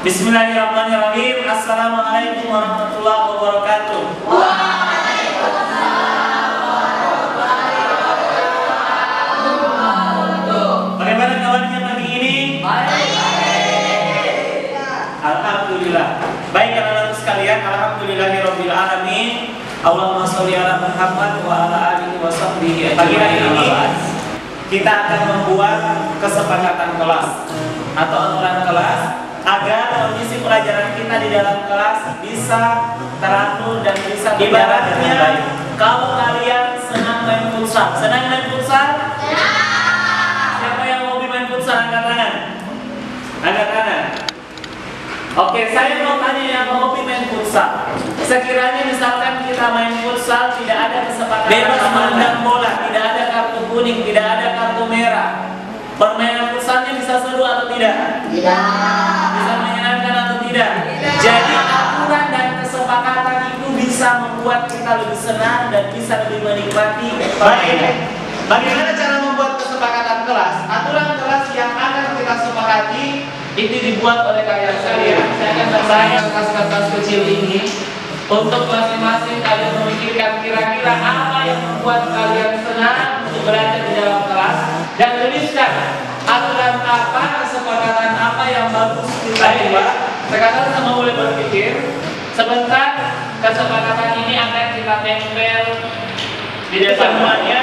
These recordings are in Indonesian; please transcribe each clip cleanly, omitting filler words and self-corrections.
Bismillahirrahmanirrahim. Assalamualaikum warahmatullahi wabarakatuh. Bagaimana kabarnya pagi ini? Alhamdulillah. Baik anak-anak sekalian, alhamdulillahirabbil alamin. Allahumma sholli ala Muhammad wa ala alihi wa sahbihi. Pagi hari ini kita akan membuat kesepakatan kelas atau aturan kelas agar kondisi pelajaran kita di dalam kelas bisa teratur dan bisa berjalan dengan baik. Kalau kalian senang main futsal, senang main futsal? Siapa yang hobi main futsal angkat tangan? Angkat tangan. Oke, saya mau tanya yang hobi main futsal. Sekiranya misalkan kita main futsal tidak ada kesepakatan bebas menendang bola, tidak ada kartu kuning, tidak ada kartu merah. Permainan futsalnya bisa seru atau tidak? Tidak. Bisa menyenangkan atau tidak? Tidak. Jadi aturan dan kesepakatan itu bisa membuat kita lebih senang dan bisa lebih menikmati. Baik. Bagaimana cara membuat kesepakatan kelas? Aturan kelas yang akan kita sepakati itu dibuat oleh kalian sekalian. Saya akan membayar kertas-kertas kecil ini untuk masing-masing kalian memikirkan kira-kira apa yang membuat kalian senang untuk belajar di dalam kelas dan tuliskan aturan apa, kesepakatan apa yang bagus kita buat. Sekarang semua boleh berpikir. Sebentar, kesepakatan ini akan kita tempel di depan. Semuanya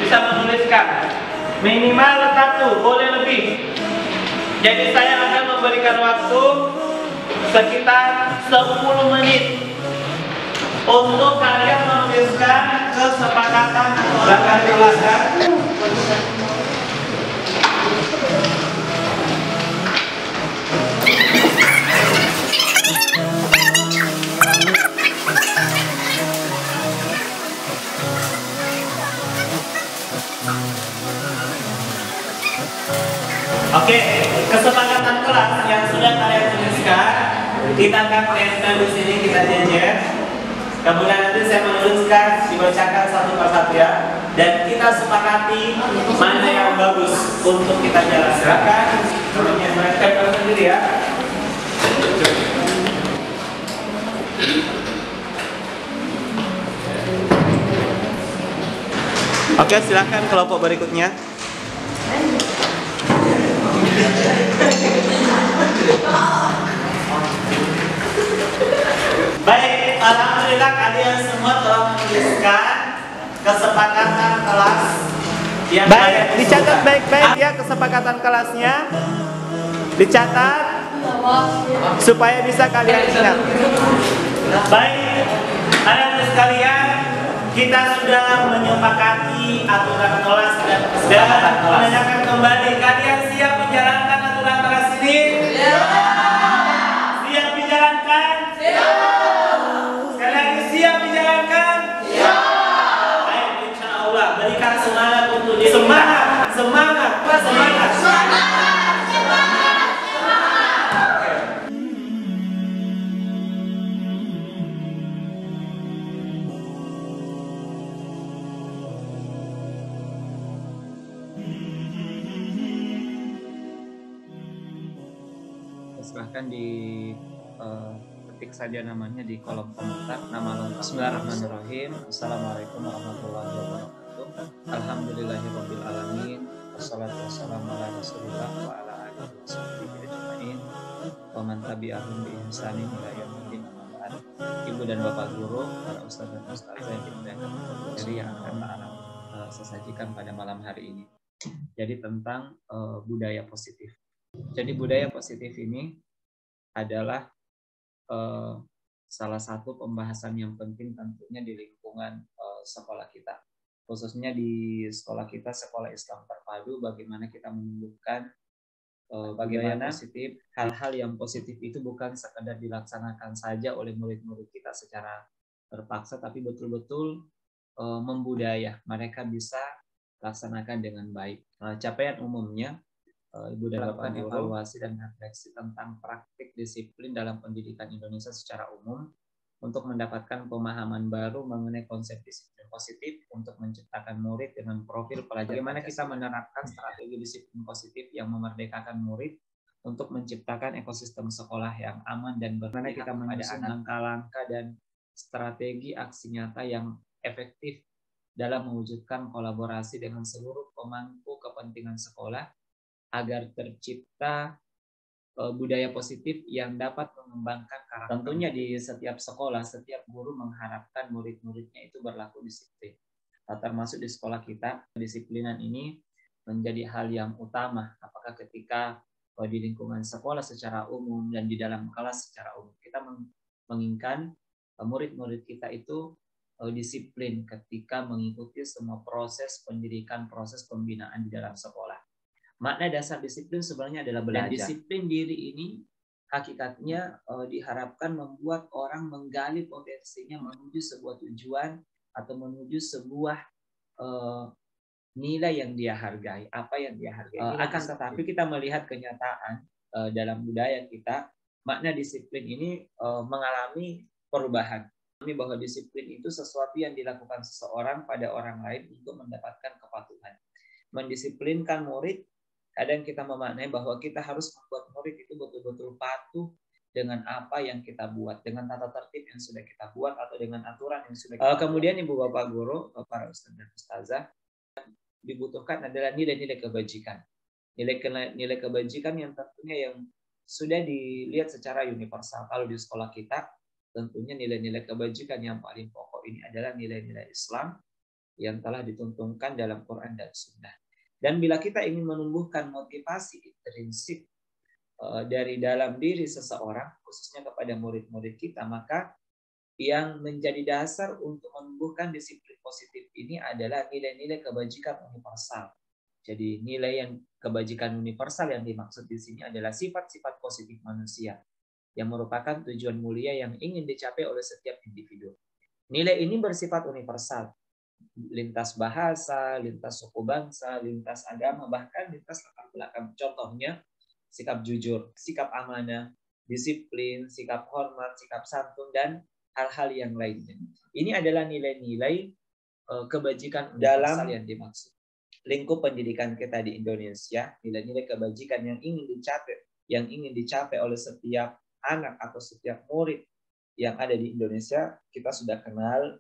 bisa menuliskan minimal 1, boleh lebih. Jadi saya akan memberikan waktu sekitar 10 menit untuk kalian menuliskan kesepakatan bahkan kelasnya. Oke, kesepakatan kelas yang sudah kalian tuliskan, kita akan tempel di sini, kita jejer. Kemudian nanti saya menuliskan, dibacakan satu persatu ya. Dan kita sepakati mana yang bagus untuk kita jalan. Silakan, tempel sendiri ya. Oke, silakan kelompok berikutnya. Baik, alhamdulillah kalian semua telah menuliskan kesepakatan kelas yang baik. Dicatat baik-baik ya kesepakatan kelasnya. Dicatat supaya bisa kalian ingat. Baik, anak-anak sekalian, kita sudah menyepakati aturan kelas dan menanyakan kembali. Kalian siap menjalankan aturan kelas ini? Siap dijalankan? Sekali lagi, siap dijalankan? Baik, insya Allah berikan semangat untuk diri. Semangat, semangat, semangat. Silahkan di ketik saja namanya di kolom komentar, nama lengkap. Bismillahirrahmanirrahim. Assalamualaikum warahmatullahi wabarakatuh. Alhamdulillahirabbil alamin. Wassalatu wassalamu ala Rasulillah wa ala alihi washabbihi ajmain. Wa man tabi'ahum bi ihsanin ila yaumil qiyamah. Ibu dan bapak guru, para ustaz dan ustazah yang dimuliakan Allah, jadi yang akan saya sajikan pada malam hari ini. Jadi tentang budaya positif. Jadi budaya positif ini adalah salah satu pembahasan yang penting tentunya di lingkungan sekolah kita, khususnya di sekolah kita, sekolah Islam terpadu. Bagaimana kita menumbuhkan bagaimana positif, hal-hal yang positif itu bukan sekadar dilaksanakan saja oleh murid-murid kita secara terpaksa, tapi betul-betul membudaya mereka bisa laksanakan dengan baik. Capaian umumnya Ibu dan Bapak evaluasi dan refleksi tentang praktik disiplin dalam pendidikan Indonesia secara umum untuk mendapatkan pemahaman baru mengenai konsep disiplin positif untuk menciptakan murid dengan profil pelajar. Bagaimana kita menerapkan strategi disiplin positif yang memerdekakan murid untuk menciptakan ekosistem sekolah yang aman dan berpihak kita menyusun langkah-langkah dan strategi aksi nyata yang efektif dalam mewujudkan kolaborasi dengan seluruh pemangku kepentingan sekolah agar tercipta budaya positif yang dapat mengembangkan karakter. Tentunya di setiap sekolah, setiap guru mengharapkan murid-muridnya itu berlaku disiplin. Termasuk di sekolah kita, kedisiplinan ini menjadi hal yang utama. Apakah ketika di lingkungan sekolah secara umum dan di dalam kelas secara umum, kita menginginkan murid-murid kita itu disiplin ketika mengikuti semua proses pendidikan, proses pembinaan di dalam sekolah. Makna dasar disiplin sebenarnya adalah belajar. Dan disiplin diri ini hakikatnya diharapkan membuat orang menggali potensinya menuju sebuah tujuan atau menuju sebuah nilai yang dia hargai, apa yang dia hargai. Akan tetapi kita melihat kenyataan dalam budaya kita, makna disiplin ini mengalami perubahan. Bahwa disiplin itu sesuatu yang dilakukan seseorang pada orang lain untuk mendapatkan kepatuhan. Mendisiplinkan murid, kadang kita memaknai bahwa kita harus membuat murid itu betul-betul patuh dengan apa yang kita buat, dengan tata tertib yang sudah kita buat atau dengan aturan yang sudah kita kemudian buat. Ibu Bapak Guru, para Ustaz dan Ustazah, dibutuhkan adalah nilai-nilai kebajikan. Nilai kebajikan yang tentunya yang sudah dilihat secara universal. Kalau di sekolah kita, tentunya nilai-nilai kebajikan yang paling pokok ini adalah nilai-nilai Islam yang telah dituntunkan dalam Quran dan Sunnah. Dan bila kita ingin menumbuhkan motivasi intrinsik dari dalam diri seseorang, khususnya kepada murid-murid kita, maka yang menjadi dasar untuk menumbuhkan disiplin positif ini adalah nilai-nilai kebajikan universal. Jadi nilai yang kebajikan universal yang dimaksud di sini adalah sifat-sifat positif manusia yang merupakan tujuan mulia yang ingin dicapai oleh setiap individu. Nilai ini bersifat universal, lintas bahasa, lintas suku bangsa, lintas agama, bahkan lintas latar belakang. Contohnya, sikap jujur, sikap amanah, disiplin, sikap hormat, sikap santun, dan hal-hal yang lainnya. Ini adalah nilai-nilai kebajikan dalam yang dimaksud. Lingkup pendidikan kita di Indonesia, nilai-nilai kebajikan yang ingin dicapai oleh setiap anak atau setiap murid yang ada di Indonesia, kita sudah kenal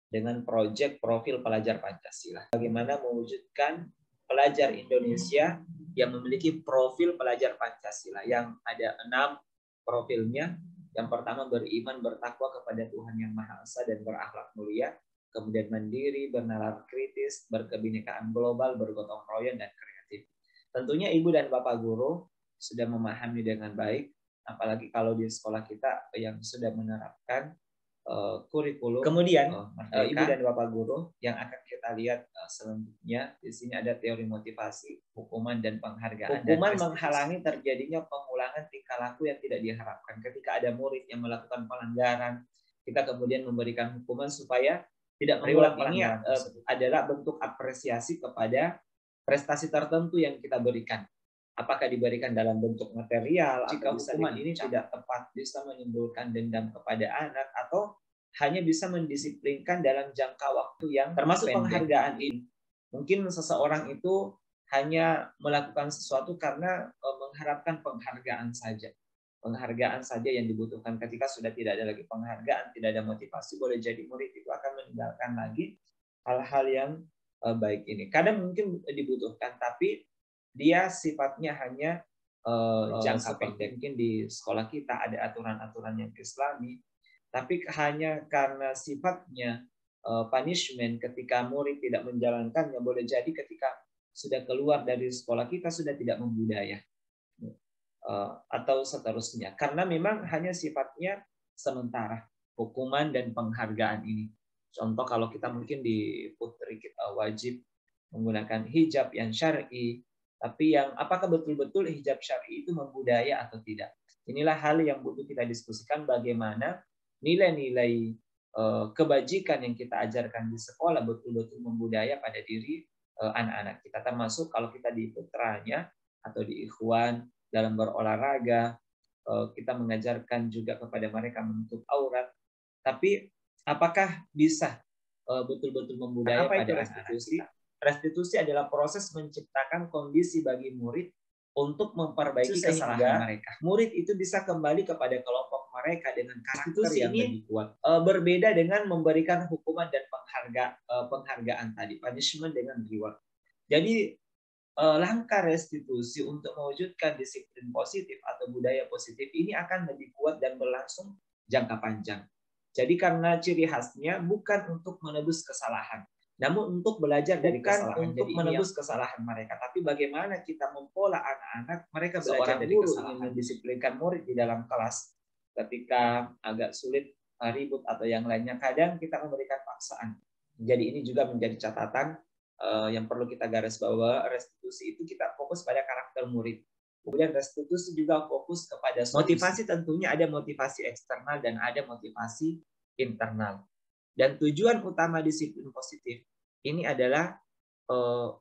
dengan proyek profil pelajar Pancasila. Bagaimana mewujudkan pelajar Indonesia yang memiliki profil pelajar Pancasila yang ada 6 profilnya. Yang pertama, beriman, bertakwa kepada Tuhan Yang Maha Esa dan berakhlak mulia. Kemudian mandiri, bernalar kritis, berkebinekaan global, bergotong royong, dan kreatif. Tentunya Ibu dan Bapak Guru sudah memahami dengan baik, apalagi kalau di sekolah kita yang sudah menerapkan kurikulum. Kemudian Ibu dan Bapak Guru yang akan kita lihat selanjutnya, di sini ada teori motivasi, hukuman, dan penghargaan. Hukuman menghalangi terjadinya pengulangan tingkah laku yang tidak diharapkan. Ketika ada murid yang melakukan pelanggaran, kita kemudian memberikan hukuman supaya tidak mengulang pelanggaran tersebut. Adalah bentuk apresiasi kepada prestasi tertentu yang kita berikan. Apakah diberikan dalam bentuk material, jika hukuman ini tidak tepat bisa menimbulkan dendam kepada anak, atau hanya bisa mendisiplinkan dalam jangka waktu yang termasuk pendek. Penghargaan ini. Mungkin seseorang itu hanya melakukan sesuatu karena mengharapkan penghargaan saja. Penghargaan saja yang dibutuhkan. Ketika sudah tidak ada lagi penghargaan, tidak ada motivasi, boleh jadi murid itu akan meninggalkan lagi hal-hal yang baik ini. Kadang mungkin dibutuhkan, tapi dia sifatnya hanya jangka pendek. Mungkin di sekolah kita ada aturan-aturan yang Islami, tapi hanya karena sifatnya punishment ketika murid tidak menjalankannya, boleh jadi ketika sudah keluar dari sekolah kita sudah tidak membudaya atau seterusnya. Karena memang hanya sifatnya sementara, hukuman dan penghargaan ini. Contoh kalau kita mungkin di putri kita wajib menggunakan hijab yang syar'i, tapi yang apakah betul-betul hijab syar'i itu membudaya atau tidak? Inilah hal yang butuh kita diskusikan, bagaimana nilai-nilai kebajikan yang kita ajarkan di sekolah betul-betul membudaya pada diri anak-anak kita. Termasuk kalau kita di putranya atau di ikhwan dalam berolahraga, kita mengajarkan juga kepada mereka menutup aurat. Tapi apakah bisa betul-betul membudaya pada anak-anak kita? Restitusi adalah proses menciptakan kondisi bagi murid untuk memperbaiki kesalahan mereka. Murid itu bisa kembali kepada kelompok mereka dengan karakter yang lebih kuat. Berbeda dengan memberikan hukuman dan penghargaan tadi, punishment dengan reward. Jadi langkah restitusi untuk mewujudkan disiplin positif atau budaya positif ini akan lebih kuat dan berlangsung jangka panjang. Jadi karena ciri khasnya bukan untuk menebus kesalahan, namun untuk belajar dari kesalahan. Untuk menebus kesalahan mereka, tapi bagaimana kita mempola anak-anak mereka belajar dari kesalahan. Ingin mendisiplinkan murid di dalam kelas ketika agak sulit, ribut atau yang lainnya, kadang kita memberikan paksaan. Jadi ini juga menjadi catatan yang perlu kita garis bahwa restitusi itu kita fokus pada karakter murid. Kemudian restitusi juga fokus kepada motivasi. Tentunya ada motivasi eksternal dan ada motivasi internal. Dan tujuan utama disiplin positif ini adalah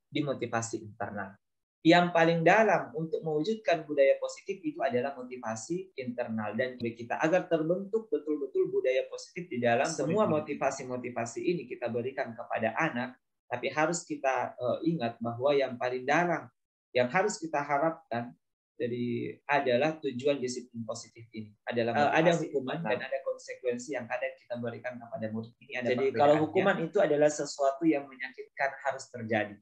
dimotivasi internal. Yang paling dalam untuk mewujudkan budaya positif itu adalah motivasi internal dan kita agar terbentuk betul-betul budaya positif di dalam semua motivasi-motivasi ini kita berikan kepada anak. Tapi harus kita ingat bahwa yang paling dalam yang harus kita harapkan adalah tujuan disiplin positif ini adalah ada hukuman dan ada konsekuensi yang kadang kita berikan kepada murid ini. Jadi kalau hukuman itu adalah sesuatu yang menyakitkan harus terjadi.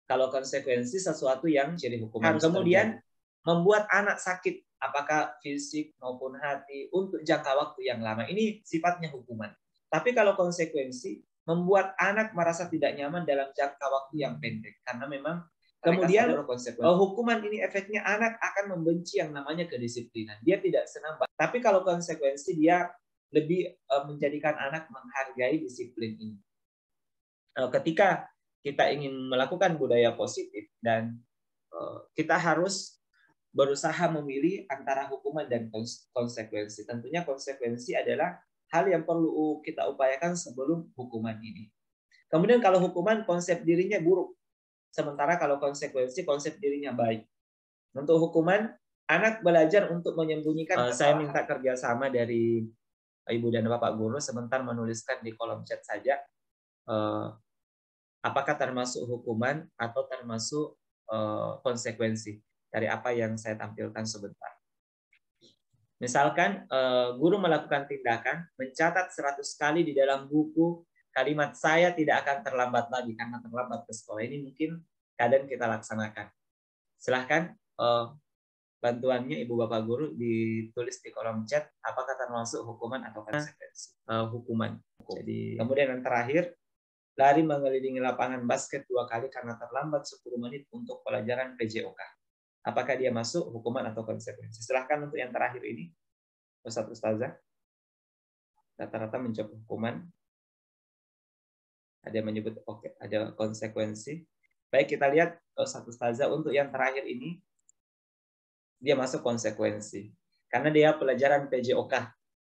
Kalau konsekuensi sesuatu yang ciri hukuman harus kemudian terjadi. Membuat anak sakit apakah fisik maupun hati untuk jangka waktu yang lama, ini sifatnya hukuman. Tapi kalau konsekuensi membuat anak merasa tidak nyaman dalam jangka waktu yang pendek karena memang kemudian hukuman ini efeknya anak akan membenci yang namanya kedisiplinan. Dia tidak senang. Tapi kalau konsekuensi dia lebih menjadikan anak menghargai disiplin ini. Ketika kita ingin melakukan budaya positif dan kita harus berusaha memilih antara hukuman dan konsekuensi. Tentunya konsekuensi adalah hal yang perlu kita upayakan sebelum hukuman ini. Kemudian kalau hukuman konsep dirinya buruk. Sementara kalau konsekuensi konsep dirinya baik. Untuk hukuman, anak belajar untuk menyembunyikan kesalahan. Saya minta kerjasama dari Ibu dan Bapak Guru sebentar menuliskan di kolom chat saja. Apakah termasuk hukuman atau termasuk konsekuensi dari apa yang saya tampilkan sebentar. Misalkan guru melakukan tindakan, mencatat 100 kali di dalam buku kalimat saya tidak akan terlambat lagi karena terlambat ke sekolah. Ini mungkin kadang kita laksanakan. Silahkan bantuannya Ibu Bapak Guru ditulis di kolom chat apakah termasuk hukuman atau konsekuensi. Hukuman. Jadi kemudian yang terakhir, lari mengelilingi lapangan basket 2 kali karena terlambat 10 menit untuk pelajaran PJOK. Apakah dia masuk hukuman atau konsekuensi? Silahkan untuk yang terakhir ini, Ustazah. Rata-rata menjawab hukuman. Ada yang menyebut oke, ada konsekuensi. Baik, kita lihat Ustazah untuk yang terakhir ini, dia masuk konsekuensi. Karena dia pelajaran PJOK.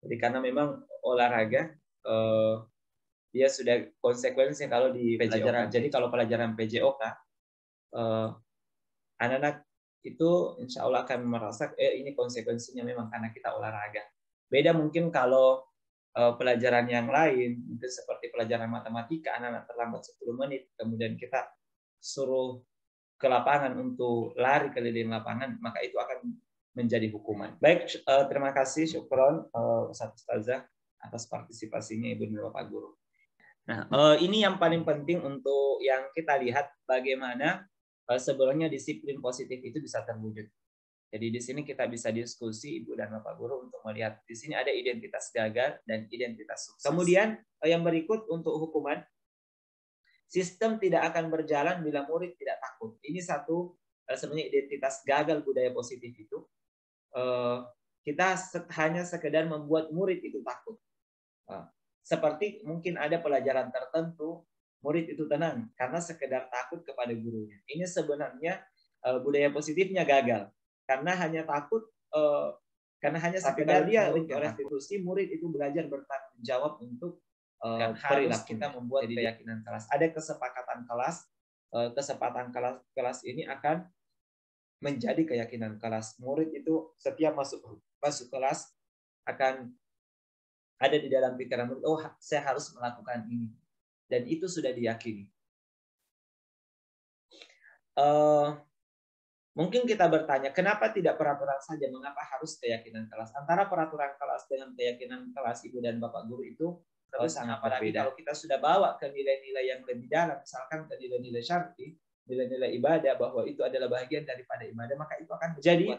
Jadi karena memang olahraga, dia sudah konsekuensi kalau di pelajaran. Jadi kalau pelajaran PJOK, anak-anak itu insya Allah akan merasa ini konsekuensinya memang karena kita olahraga. Beda mungkin kalau pelajaran yang lain, mungkin seperti pelajaran matematika, anak-anak terlambat 10 menit, kemudian kita suruh ke lapangan untuk lari keliling lapangan, maka itu akan menjadi hukuman. Baik, terima kasih, syukron Ustazah atas partisipasinya Ibu dan Bapak Guru. Nah, ini yang paling penting untuk yang kita lihat bagaimana sebenarnya disiplin positif itu bisa terwujud. Jadi di sini kita bisa diskusi Ibu dan Bapak Guru untuk melihat di sini ada identitas gagal dan identitas sukses. Kemudian yang berikut untuk hukuman, sistem tidak akan berjalan bila murid tidak takut. Ini satu sebenarnya identitas gagal budaya positif itu. Kita hanya sekedar membuat murid itu takut. Seperti mungkin ada pelajaran tertentu murid itu tenang karena sekedar takut kepada gurunya. Ini sebenarnya budaya positifnya gagal karena hanya takut karena hanya sekedar dia untuk restitusi, murid itu belajar bertanggung jawab untuk harus kita membuat keyakinan kelas. Ada kesepakatan kelas, kelas ini akan menjadi keyakinan kelas. Murid itu setiap masuk kelas akan ada di dalam pikiran murid, oh saya harus melakukan ini. Dan itu sudah diyakini. Mungkin kita bertanya, kenapa tidak peraturan saja? Mengapa harus keyakinan kelas? Antara peraturan kelas dengan keyakinan kelas ibu dan bapak guru itu sangat apalagi berbeda. Kalau kita sudah bawa ke nilai-nilai yang lebih dalam, misalkan ke nilai-nilai syar'i, nilai-nilai ibadah, bahwa itu adalah bagian daripada ibadah, maka itu akan jadi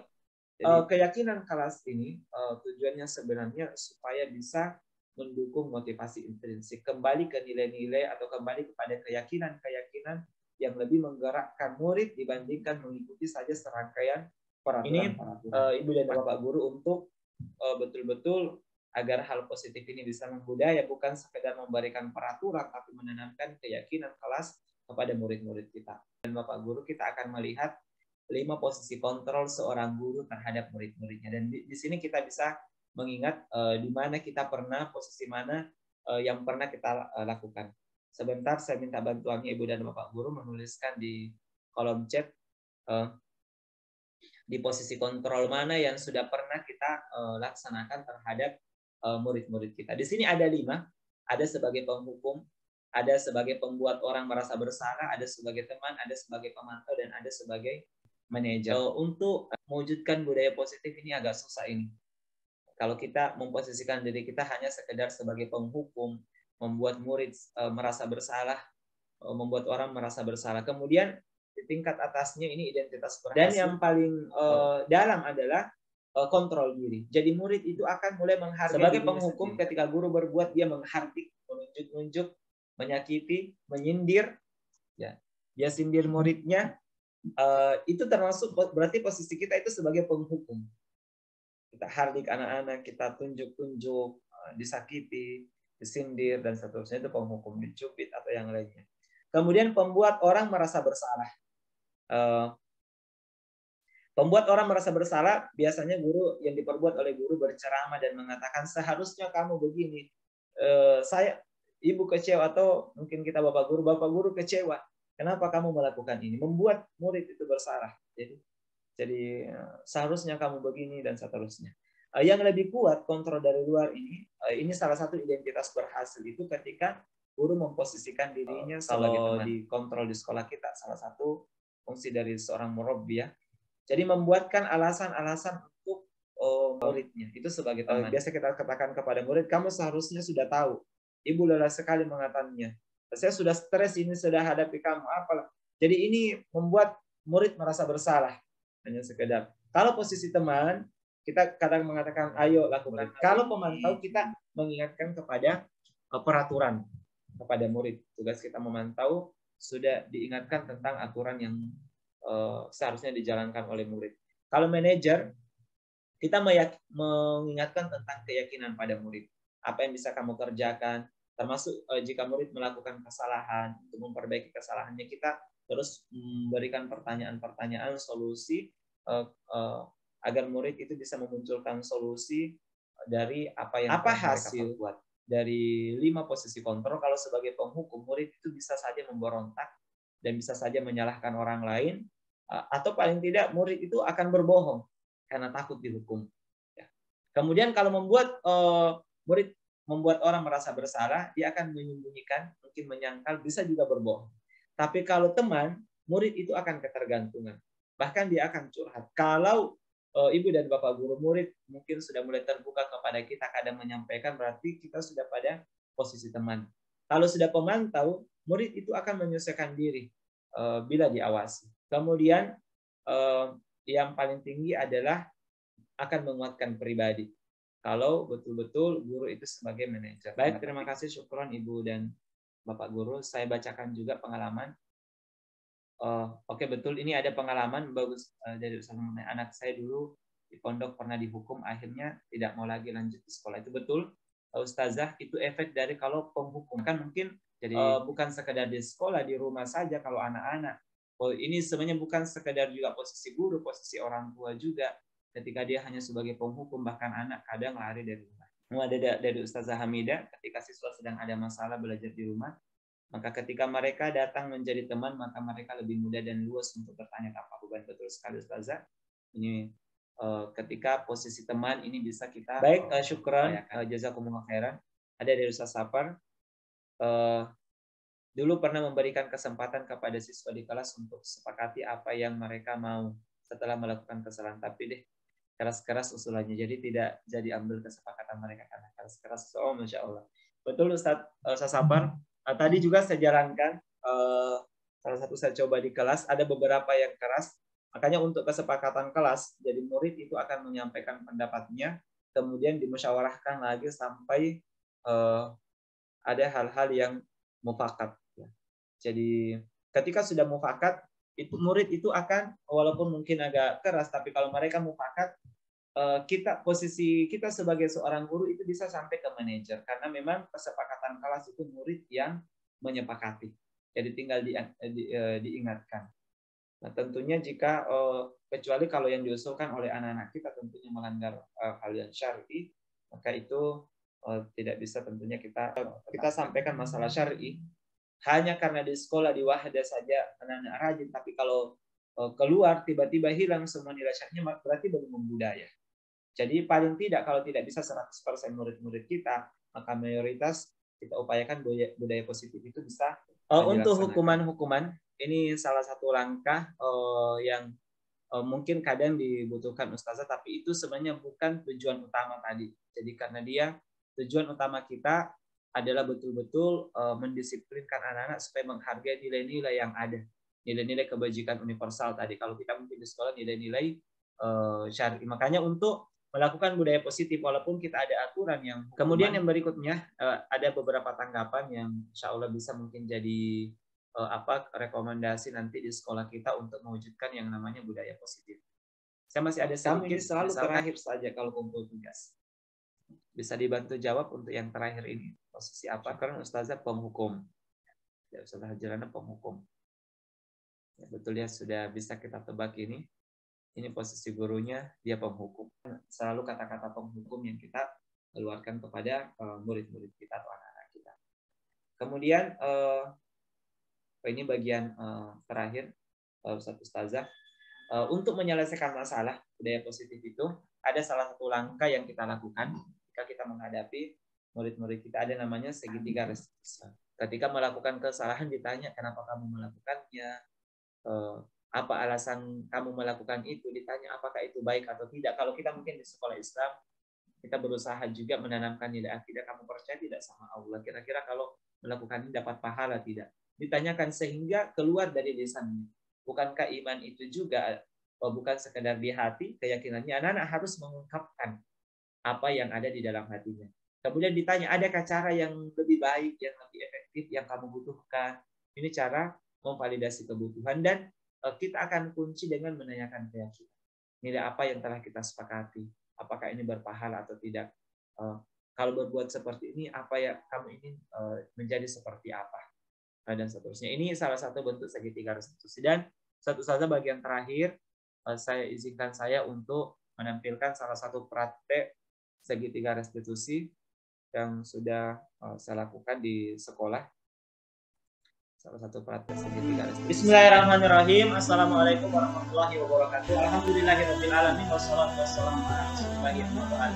keyakinan kelas ini tujuannya sebenarnya supaya bisa mendukung motivasi intrinsik, kembali ke nilai-nilai atau kembali kepada keyakinan-keyakinan yang lebih menggerakkan murid dibandingkan mengikuti saja serangkaian peraturan. Ibu dan bapak guru untuk betul-betul agar hal positif ini bisa membudaya, bukan sekedar memberikan peraturan, tapi menanamkan keyakinan kelas kepada murid-murid kita. Dan bapak guru kita akan melihat 5 posisi kontrol seorang guru terhadap murid-muridnya. Dan di sini kita bisa mengingat di mana kita pernah, posisi mana yang pernah kita lakukan. Sebentar saya minta bantuannya Ibu dan Bapak Guru menuliskan di kolom chat di posisi kontrol mana yang sudah pernah kita laksanakan terhadap murid-murid kita. Di sini ada 5, ada sebagai penghukum, ada sebagai pembuat orang merasa bersalah, ada sebagai teman, ada sebagai pemantau, dan ada sebagai manajer. Untuk mewujudkan budaya positif ini agak susah ini. Kalau kita memposisikan diri kita hanya sekedar sebagai penghukum, membuat murid merasa bersalah, membuat orang merasa bersalah. Kemudian di tingkat atasnya ini identitas berhasil. Dan yang paling dalam adalah kontrol diri. Jadi murid itu akan mulai menghargai. Sebagai penghukum ketika guru berbuat, dia menghardik, menunjuk-nunjuk, menyakiti, menyindir. Ya, dia sindir muridnya. Itu termasuk berarti posisi kita itu sebagai penghukum. Kita hardik anak-anak, kita tunjuk-tunjuk, disakiti, disindir, dan seterusnya, itu penghukum, dicubit atau yang lainnya. Kemudian pembuat orang merasa bersalah. Pembuat orang merasa bersalah biasanya guru yang diperbuat oleh guru berceramah dan mengatakan seharusnya kamu begini. Ibu kecewa, atau mungkin kita bapak guru kecewa. Kenapa kamu melakukan ini? Membuat murid itu bersalah. Jadi seharusnya kamu begini dan seterusnya. Yang lebih kuat kontrol dari luar ini salah satu identitas berhasil itu ketika guru memposisikan dirinya sebagai teman. Dikontrol di sekolah kita, salah satu fungsi dari seorang murabbi, ya. Jadi membuatkan alasan-alasan untuk muridnya itu sebagai teman. Biasa kita katakan kepada murid, kamu seharusnya sudah tahu. Ibu lelah sekali mengatakannya. Saya sudah stres ini, sudah hadapi kamu. Apalah. Jadi ini membuat murid merasa bersalah. Hanya sekedar. Kalau posisi teman, kita kadang mengatakan, ayo lakukan. Kalau pemantau, kita mengingatkan kepada peraturan kepada murid. Tugas kita memantau, sudah diingatkan tentang aturan yang seharusnya dijalankan oleh murid. Kalau manajer, kita mengingatkan tentang keyakinan pada murid. Apa yang bisa kamu kerjakan, termasuk jika murid melakukan kesalahan, untuk memperbaiki kesalahannya, kita terus memberikan pertanyaan-pertanyaan, solusi, agar murid itu bisa memunculkan solusi dari apa yang hasil buat. Dari 5 posisi kontrol, kalau sebagai penghukum, murid itu bisa saja memberontak dan bisa saja menyalahkan orang lain, atau paling tidak murid itu akan berbohong karena takut dihukum. Ya. Kemudian kalau murid membuat orang merasa bersalah, dia akan menyembunyikan, mungkin menyangkal, bisa juga berbohong. Tapi kalau teman, murid itu akan ketergantungan. Bahkan dia akan curhat. Kalau ibu dan bapak guru, murid mungkin sudah mulai terbuka kepada kita, kadang menyampaikan, berarti kita sudah pada posisi teman. Kalau sudah pemantau, murid itu akan menyesuaikan diri bila diawasi. Kemudian yang paling tinggi adalah akan menguatkan pribadi. Kalau betul-betul guru itu sebagai manajer. Baik, terima kasih, syukron Ibu dan Bapak Guru. Saya bacakan juga pengalaman. Oke, betul, ini ada pengalaman bagus dari anak saya dulu di pondok pernah dihukum, akhirnya tidak mau lagi lanjut di sekolah. Itu betul, Ustazah, itu efek dari kalau penghukum. Kan mungkin jadi bukan sekedar di sekolah, di rumah saja kalau anak-anak. Ini sebenarnya bukan sekedar juga posisi guru, posisi orang tua juga. Ketika dia hanya sebagai penghukum, bahkan anak kadang lari dari rumah. Ada dari Ustazah Hamidah, ketika siswa sedang ada masalah belajar di rumah, maka ketika mereka datang menjadi teman, maka mereka lebih mudah dan luas untuk bertanya tanpa beban. Betul sekali Ustazah. Ini ketika posisi teman ini bisa kita. Baik, syukran, jazakumullah khairan. Ada dari Ustaz Safar. Dulu pernah memberikan kesempatan kepada siswa di kelas untuk sepakati apa yang mereka mau. setelah melakukan kesalahan. Tapi deh keras-keras usulannya, jadi tidak jadi ambil kesepakatan mereka karena keras-keras. Oh, Masya Allah. Betul Ustadz Sasapar. Tadi juga saya jalankan, salah satu saya coba di kelas, ada beberapa yang keras. Makanya untuk kesepakatan kelas, jadi murid itu akan menyampaikan pendapatnya, kemudian dimusyawarahkan lagi sampai ada hal-hal yang mufakat. Jadi ketika sudah mufakat, itu murid itu akan, walaupun mungkin agak keras, tapi kalau mereka mufakat, posisi kita sebagai seorang guru itu bisa sampai ke manajer, karena memang kesepakatan kelas itu murid yang menyepakati. Jadi tinggal diingatkan. Nah, tentunya jika kecuali kalau yang diusulkan oleh anak-anak kita tentunya melanggar hal yang syar'i, maka itu tidak bisa tentunya kita sampaikan masalah syar'i hanya karena di sekolah di wahda saja anak-anak rajin, tapi kalau keluar tiba-tiba hilang semua nilai syar'inya, berarti belum membudaya. Jadi paling tidak kalau tidak bisa 100% murid-murid kita, maka mayoritas kita upayakan budaya positif itu bisa. Untuk hukuman-hukuman, ini salah satu langkah yang mungkin kadang dibutuhkan Ustazah, tapi itu sebenarnya bukan tujuan utama tadi. Jadi karena tujuan utama kita adalah betul-betul mendisiplinkan anak-anak supaya menghargai nilai-nilai yang ada, nilai-nilai kebajikan universal tadi. Kalau kita mungkin di sekolah nilai-nilai syar'i. Makanya untuk melakukan budaya positif, walaupun kita ada aturan yang. Kemudian yang berikutnya ada beberapa tanggapan yang insya Allah bisa mungkin jadi rekomendasi nanti di sekolah kita untuk mewujudkan yang namanya budaya positif. Saya masih ada sedikit, selalu terakhir saja kalau kumpul tugas. Bisa dibantu jawab untuk yang terakhir ini. Posisi apa? Karena Ustazah penghukum. Ya, Ustazah Hajarana penghukum. Ya, betul ya, sudah bisa kita tebak ini. Ini posisi gurunya, dia penghukum. Selalu kata-kata penghukum yang kita keluarkan kepada murid-murid kita atau anak-anak kita. Kemudian, ini bagian terakhir, Ustazah. Untuk menyelesaikan masalah budaya positif itu, ada salah satu langkah yang kita lakukan ketika kita menghadapi murid-murid kita, ada namanya segitiga restitusi. Ketika melakukan kesalahan ditanya kenapa kamu melakukannya, apa alasan kamu melakukan itu, ditanya apakah itu baik atau tidak. Kalau kita mungkin di sekolah Islam, kita berusaha juga menanamkan nilai akidah, kamu percaya tidak sama Allah, kira-kira kalau melakukan ini dapat pahala tidak, ditanyakan sehingga keluar dari lisannya. Bukankah iman itu juga bukan sekedar di hati, keyakinannya anak-anak harus mengungkapkan apa yang ada di dalam hatinya. Kemudian ditanya, adakah cara yang lebih baik, yang lebih efektif, yang kamu butuhkan? Ini cara memvalidasi kebutuhan, dan kita akan kunci dengan menanyakan keyakinan. Nilai apa yang telah kita sepakati? Apakah ini berpahala atau tidak? Kalau berbuat seperti ini, apa yang kamu ingin menjadi seperti apa? Dan seterusnya. Ini salah satu bentuk segitiga restitusi. Dan satu saja bagian terakhir, saya izinkan saya untuk menampilkan salah satu praktek segitiga restitusi yang sudah saya lakukan di sekolah. Salah satu praktek segitiga restitusi. Bismillahirrahmanirrahim. Assalamualaikum warahmatullahi wabarakatuh. Alhamdulillahirabbil alamin wassalatu wassalamu ala rasulillah.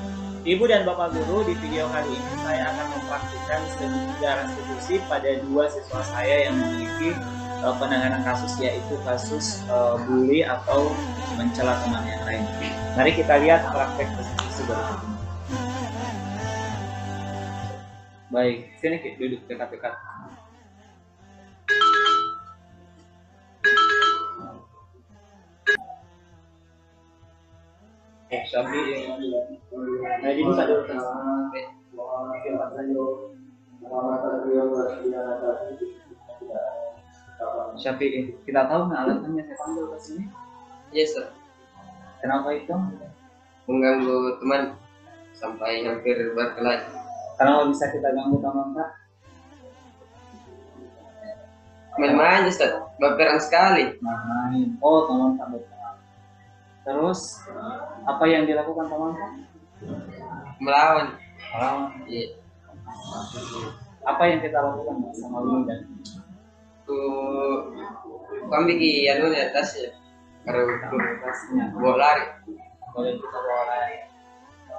Ibu dan Bapak guru, di video kali ini saya akan mempraktikkan segitiga restitusi pada dua siswa saya yang memiliki penanganan kasus, yaitu kasus bully atau mencela teman yang lain. Mari kita lihat praktek restitusi berikut ini. Baik, sini duduk dekat-dekat. Syafi yang jadi bisa dulu. Syafi, kita tahu nggak alasannya saya panggil ke sini? Yes, sir. Kenapa itu? Mengganggu teman sampai hampir berkelahi. Kenapa bisa kita ganggu teman, Pak? Main-main, Ustaz. Baperan sekali. Main. Oh, teman tak berkenan. Terus apa yang dilakukan teman, Pak? Melawan. Melawan. Iya. Apa yang kita lakukan sama lu dan kami di anu di atas ya. Baru bawa lari. Boleh kita bawa lari.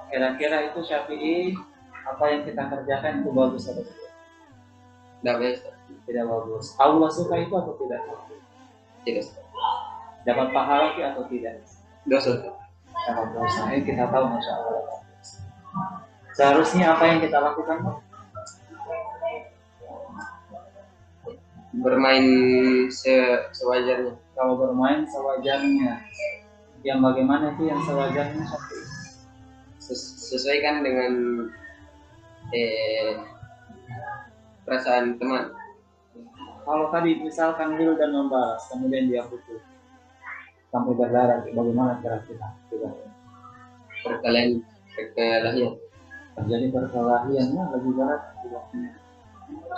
Kira-kira itu Syafi'i, apa yang kita kerjakan itu bagus atau tidak? Tidak bagus. Tidak bagus. Allah suka itu atau tidak? Tidak. Dapat pahala atau tidak? Dosa. Dapat dosa. Kita tahu Masya Allah. Seharusnya apa yang kita lakukan? Bermain sewajarnya. Kalau bermain sewajarnya, yang bagaimana itu yang sewajarnya? Sesuaikan dengan perasaan teman. Kalau tadi misalkan Will dan membalas, kemudian dia putus sampai berdarah, bagaimana cara kita? Perkelahian. Terjadi perkelahiannya lebih berat akibatnya.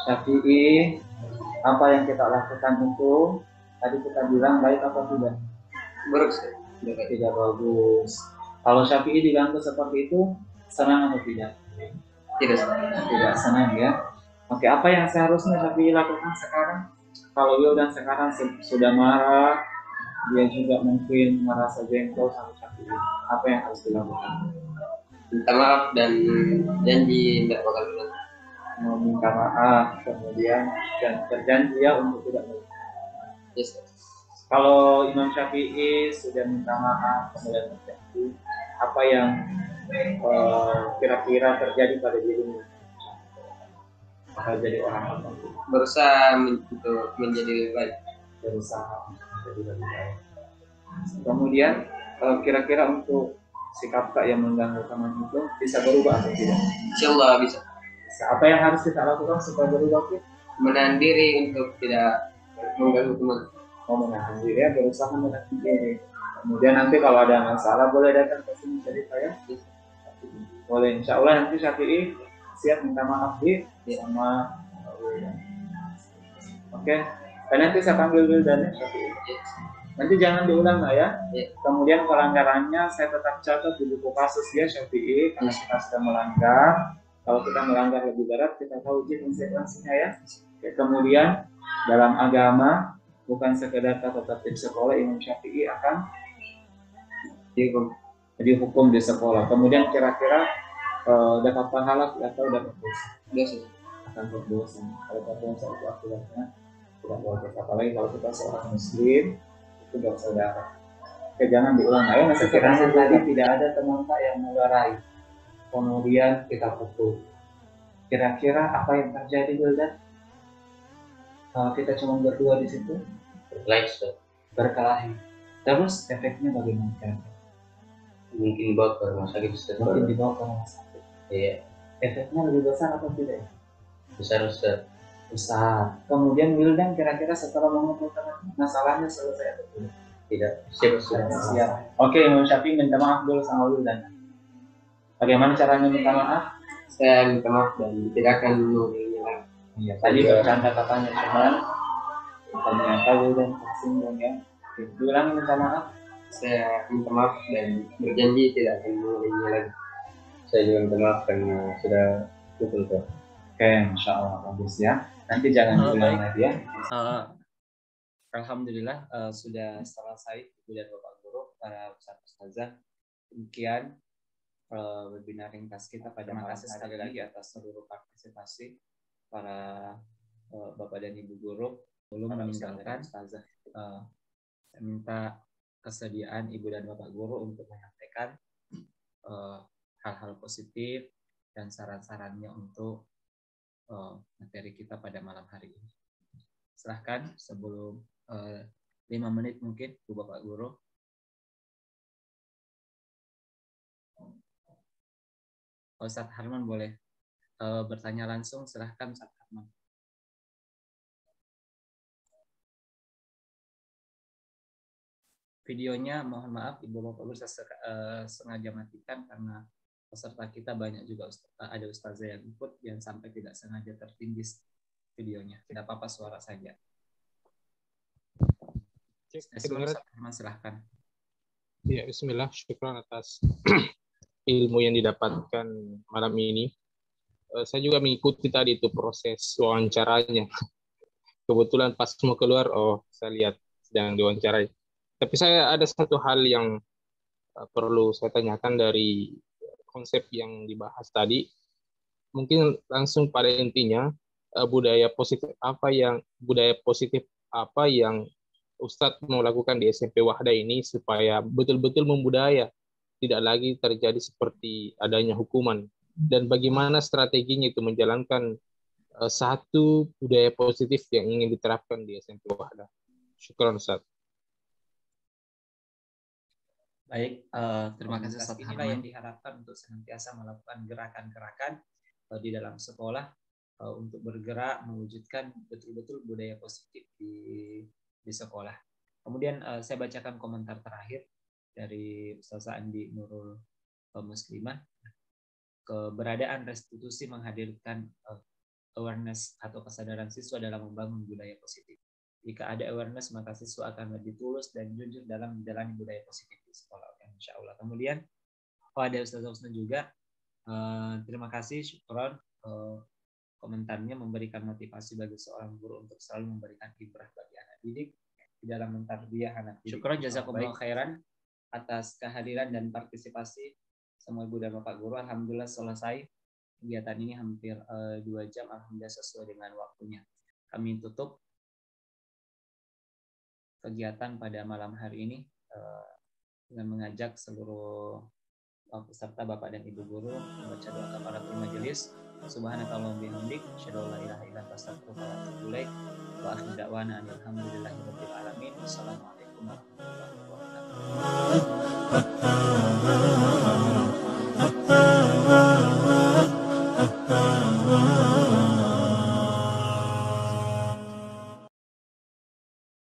Syafi'i, apa yang kita lakukan itu tadi kita bilang baik atau tidak? Buruk. Tidak bagus. Kalau Syafi'i diganggu seperti itu, senang atau tidak? Tidak senang ya. Oke, apa yang seharusnya Syafi'i lakukan sekarang? Kalau Wildan sekarang sudah marah, dia juga mungkin merasa jengkel sama Syafi'i. Apa yang harus dilakukan? Minta maaf dan janji tidak bakal ulang. Meminta maaf, kemudian dan berjanji ya untuk tidak berulang. Yes. Kalau Imam Syafi'i sudah minta maaf kemudian berjanji, apa yang kira-kira terjadi pada dirimu? Bakal jadi orang apa? Berusaha untuk menjadi lebih baik. Berusaha menjadi lebih baik. Kemudian kira-kira untuk sikap Kak yang mengganggu teman itu bisa berubah atau tidak? Insyaallah bisa. Apa yang harus kita lakukan supaya berubah? Menahan diri untuk tidak mengganggu teman. Menahan diri ya, berusaha menahan diri. Kemudian nanti kalau ada masalah boleh datang ke sini cerita ya. Boleh, insya Allah nanti Syafi'i siap minta maaf sama Oke. Dan nanti saya panggil Wildan Syafi'i. Nanti jangan diulang lah ya. Kemudian pelanggarannya saya tetap catat di buku kasus ya Syafi'i karena kita sudah melanggar. Kalau kita melanggar lebih berat kita tahu konsekuensinya ya. Kemudian dalam agama bukan sekedar tata tertib sekolah, Imam Syafi'i akan dihukum di sekolah. Kemudian kira-kira dapat pahala atau dapat dosa? Akan berdosa. Kalau berdosa itu akibatnya tidak boleh. Apalagi kalau kita seorang Muslim itu bersaudara. Oke, jangan diulang. Ayo, sekiranya tadi tidak ada teman Pak yang melerai, kemudian kita pukul. Kira-kira apa yang terjadi, Wildan? Kalau kita cuma berdua di situ, berkelahi. Terus efeknya bagaimana? Mungkin dibawa ke rumah sakit. Mungkin dibawa ke rumah sakit. Iya. Efeknya lebih besar atau tidak? Besar. Besar. Kemudian Wildan kira-kira setelah mengumpulkan masalahnya selesai atau tidak? Tidak. Siap. Oke, Imam Syafi'i minta maaf dulu sama Wildan. Bagaimana caranya minta maaf? Saya minta maaf dan tidak akan mengulanginya lagi. Iya, tadi bercanda katanya cuman ternyata Wildan tersinggung ya. Diulangi minta maaf. Saya minta maaf dan berjanji tidak akan mengulanginya lagi. Saya juga minta maaf karena sudah pukul kok. Oke, Masya Allah bagus ya. Nanti jangan ulang lagi ya. Alhamdulillah sudah selesai Ibu dan Bapak Guru, para ustaz-ustazah. Demikian webinar ringkas kita pada malam hari sekali lagi atas seluruh partisipasi para Bapak dan Ibu Guru. Belum meninggalkan ustazah. Saya minta kesediaan Ibu dan Bapak Guru untuk menyampaikan hal-hal positif dan saran-sarannya untuk materi kita pada malam hari ini. Silahkan sebelum 5 menit mungkin Bu Bapak Guru. Ustadz Harman boleh bertanya langsung, silahkan Ustadz Harman. Videonya mohon maaf Ibu Bapak Guru saya sengaja matikan karena peserta kita banyak juga ada ustazah yang ikut yang sampai tidak sengaja tertindis videonya. Tidak apa-apa suara saja. Silahkan. Ya, bismillah, syukran atas ilmu yang didapatkan malam ini. Saya juga mengikuti tadi itu proses wawancaranya. Kebetulan pas mau keluar, saya lihat sedang diwawancarai. Tapi saya ada satu hal yang perlu saya tanyakan dari konsep yang dibahas tadi. Mungkin langsung pada intinya budaya positif apa yang Ustadz mau lakukan di SMP Wahda ini supaya betul-betul membudaya, tidak lagi terjadi seperti adanya hukuman, dan bagaimana strateginya itu menjalankan satu budaya positif yang ingin diterapkan di SMP Wahda. Syukran Ustadz. Baik, terima kasih Ustadz. Inilah yang diharapkan untuk senantiasa melakukan gerakan-gerakan di dalam sekolah untuk bergerak mewujudkan betul-betul budaya positif di sekolah. Kemudian saya bacakan komentar terakhir dari Ustazah Andi Nurul Muslimah. Keberadaan restitusi menghadirkan awareness atau kesadaran siswa dalam membangun budaya positif. Jika ada awareness, maka siswa akan lebih tulus dan jujur dalam menjalani budaya positif di sekolah. Insya Allah. Kemudian ada Ustazah Husna juga. Terima kasih, syukron. Komentarnya memberikan motivasi bagi seorang guru untuk selalu memberikan ibrah bagi anak didik di dalam mentarbiyah anak didik. Syukron jazakumullah khairan atas kehadiran dan partisipasi semua ibu dan bapak guru. Alhamdulillah selesai kegiatan ini hampir 2 jam. Alhamdulillah sesuai dengan waktunya. Kami tutup kegiatan pada malam hari ini dengan mengajak seluruh peserta bapak dan ibu guru membaca doa kafaratul majelis. Subhanakallahumma bihamdik, asyhadu an la ilaha illa anta, astaghfiruka wa atubu ilaik. Wa akhiru da'wana alhamdulillahirabbil alamin. Wassalamualaikum warahmatullahi wabarakatuh.